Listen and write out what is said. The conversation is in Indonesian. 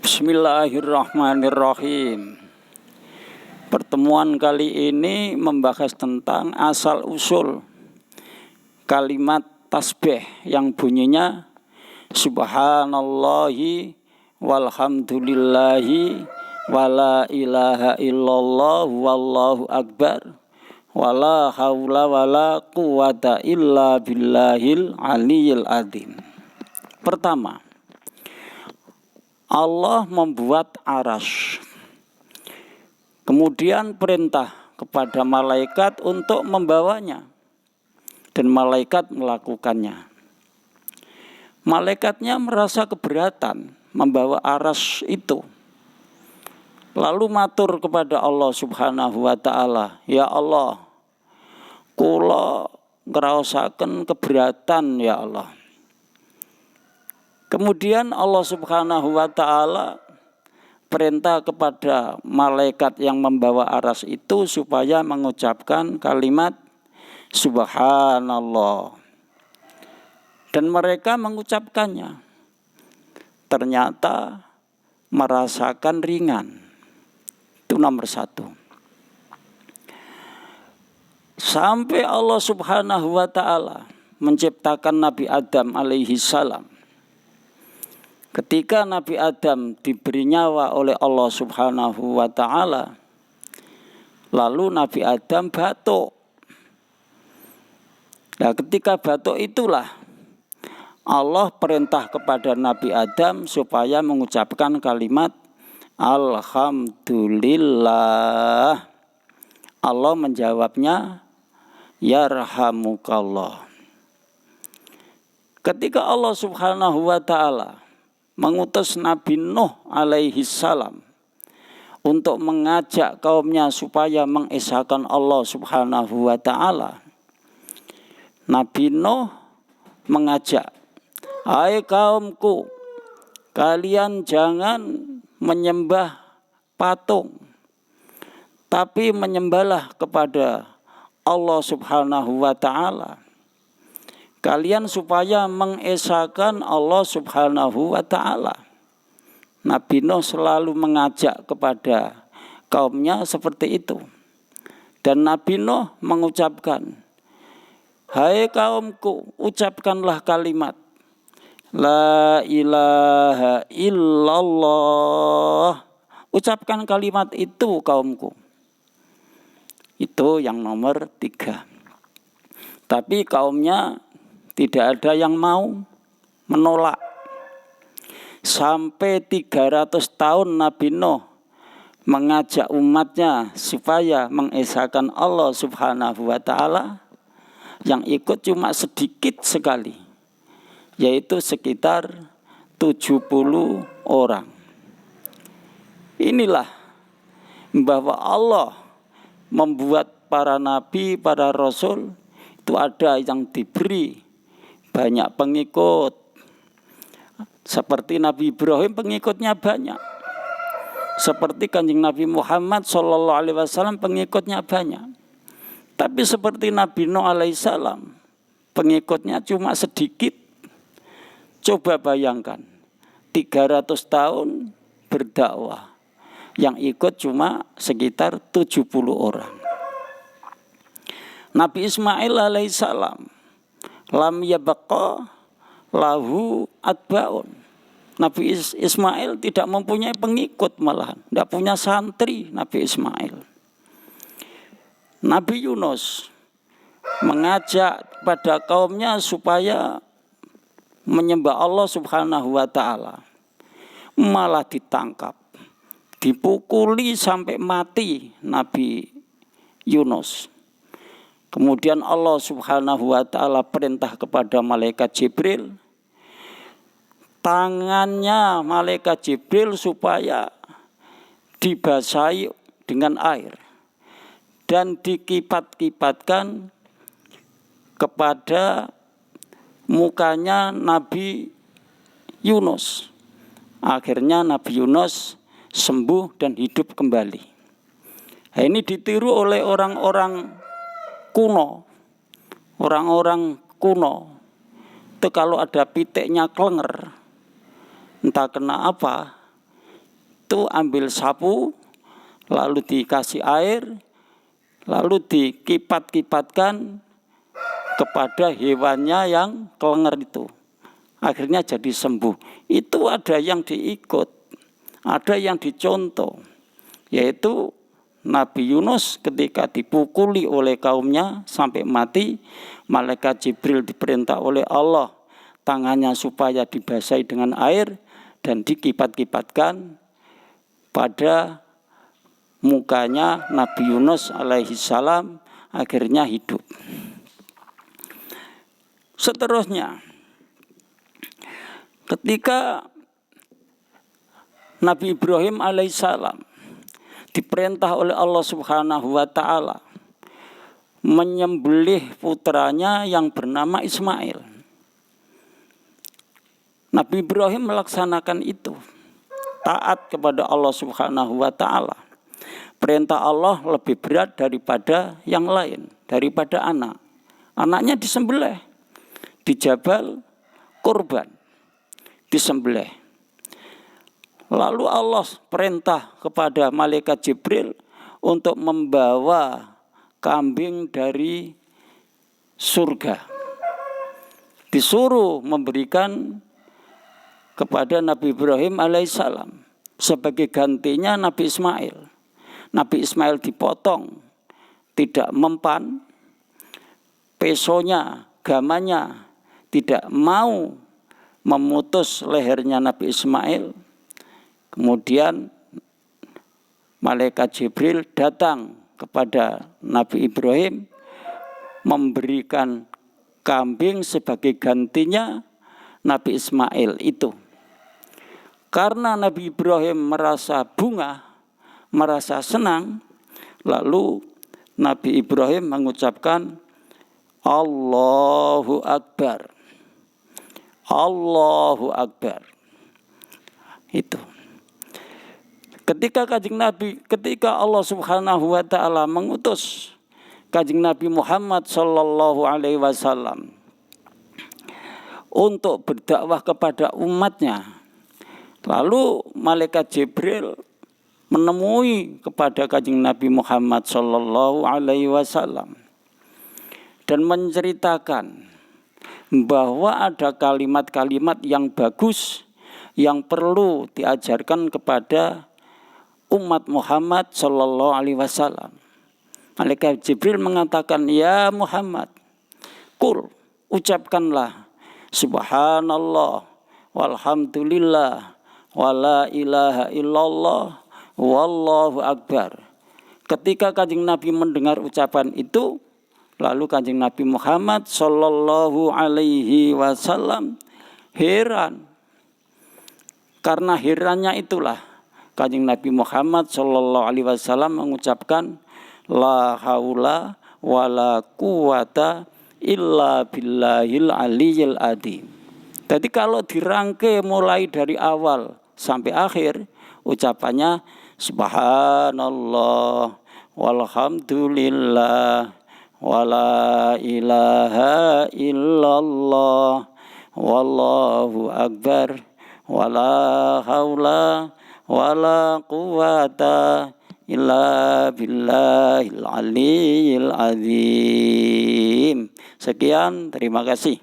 Bismillahirrahmanirrahim. Pertemuan kali ini membahas tentang asal-usul kalimat tasbih yang bunyinya Subhanallahi walhamdulillahi wala ilaha illallah wallahu akbar wala haula wala quwata illa billahil aliyil adzim. Pertama, Allah membuat arsy. Kemudian perintah kepada malaikat untuk membawanya. Dan malaikat melakukannya. Malaikatnya merasa keberatan membawa arsy itu. Lalu matur kepada Allah Subhanahu wa taala, "Ya Allah, kula ngraosaken keberatan ya Allah." Kemudian Allah Subhanahu wa taala perintah kepada malaikat yang membawa arsy itu supaya mengucapkan kalimat Subhanallah. Dan mereka mengucapkannya. Ternyata merasakan ringan. Itu nomor satu. Sampai Allah Subhanahu wa taala menciptakan Nabi Adam alaihi salam. Ketika Nabi Adam diberi nyawa oleh Allah Subhanahu wa taala, lalu Nabi Adam batuk. Nah, ketika batuk itulah Allah perintah kepada Nabi Adam supaya mengucapkan kalimat Alhamdulillah. Allah menjawabnya Yarhamukallah. Ketika Allah Subhanahu wa taala mengutus Nabi Nuh alaihi salam untuk mengajak kaumnya supaya mengesahkan Allah Subhanahu wa taala. Nabi Nuh mengajak, "Hai kaumku, kalian jangan menyembah patung, tapi menyembahlah kepada Allah Subhanahu wa taala. Kalian supaya mengesahkan Allah Subhanahu wa ta'ala." Nabi Nuh selalu mengajak kepada kaumnya seperti itu. Dan Nabi Nuh mengucapkan, "Hai kaumku, ucapkanlah kalimat La ilaha illallah." Ucapkan kalimat itu kaumku. Itu yang nomor 3. Tapi kaumnya tidak ada yang mau menolak. Sampai 300 tahun Nabi Nuh mengajak umatnya supaya mengesahkan Allah Subhanahu wa taala. Yang ikut cuma sedikit sekali, yaitu sekitar 70 orang. Inilah bahwa Allah membuat para nabi, para rasul itu ada yang diberi banyak pengikut. Seperti Nabi Ibrahim pengikutnya banyak. Seperti Kanjeng Nabi Muhammad SAW pengikutnya banyak. Tapi seperti Nabi Nuh alaihissalam pengikutnya cuma sedikit. Coba bayangkan 300 tahun berdakwah, yang ikut cuma sekitar 70 orang. Nabi Ismail alaihissalam lam yabqa lahu atbaun. Nabi Ismail tidak mempunyai pengikut, malahan tidak punya santri. Nabi Ismail. Nabi Yunus mengajak pada kaumnya supaya menyembah Allah Subhanahu wa taala, malah ditangkap, dipukuli sampai mati Nabi Yunus. Kemudian Allah Subhanahu wa taala perintah kepada malaikat Jibril, tangannya malaikat Jibril supaya dibasahi dengan air dan dikipat-kipatkan kepada mukanya Nabi Yunus. Akhirnya Nabi Yunus sembuh dan hidup kembali. Nah, ini ditiru oleh orang-orang kuno. Orang-orang kuno itu kalau ada pitiknya klenger, entah kena apa, itu ambil sapu, lalu dikasih air, lalu dikipat-kipatkan kepada hewannya yang kelenger itu. Akhirnya jadi sembuh. Itu ada yang diikut, ada yang dicontoh, yaitu Nabi Yunus ketika dipukuli oleh kaumnya sampai mati, malaikat Jibril diperintah oleh Allah tangannya supaya dibasahi dengan air dan dikipat-kipatkan pada mukanya Nabi Yunus alaihi salam, akhirnya hidup. Seterusnya, ketika Nabi Ibrahim alaihissalam diperintah oleh Allah Subhanahu wa taala menyembelih putranya yang bernama Ismail. Nabi Ibrahim melaksanakan itu, taat kepada Allah Subhanahu wa taala. Perintah Allah lebih berat daripada yang lain, daripada anak. Anaknya disembelih di Jabal Kurban, disembelih. Lalu Allah perintah kepada malaikat Jibril untuk membawa kambing dari surga. Disuruh memberikan kepada Nabi Ibrahim alaihissalam sebagai gantinya Nabi Ismail. Nabi Ismail dipotong, tidak mempan, pesonya, gamannya tidak mau memutus lehernya Nabi Ismail. Kemudian malaikat Jibril datang kepada Nabi Ibrahim memberikan kambing sebagai gantinya Nabi Ismail itu. Karena Nabi Ibrahim merasa bunga, merasa senang, lalu Nabi Ibrahim mengucapkan Allahu Akbar. Allahu Akbar. Itu. Ketika Allah Subhanahu wa taala mengutus Kanjeng Nabi Muhammad sallallahu alaihi wasallam untuk berdakwah kepada umatnya, lalu malaikat Jibril menemui kepada Kanjeng Nabi Muhammad sallallahu alaihi wasallam dan menceritakan bahwa ada kalimat-kalimat yang bagus yang perlu diajarkan kepada umat Muhammad sallallahu alaihi wasallam. Malaikat Jibril mengatakan, "Ya Muhammad, ucapkanlah subhanallah walhamdulillah wala ilaha illallah wallahu akbar." Ketika Kanjeng Nabi mendengar ucapan itu, lalu Kanjeng Nabi Muhammad sallallahu alaihi wasallam heran. Karena herannya itulah Kanjeng Nabi Muhammad sallallahu alaihi wasallam mengucapkan la haula wala quwata illa billahil aliyyil adzim. Jadi kalau dirangkai mulai dari awal sampai akhir, ucapannya subhanallah walhamdulillah wala ilaha illallah wallahu akbar wala haula wala quwata illa billahil aliyyil adzim. Sekian, terima kasih.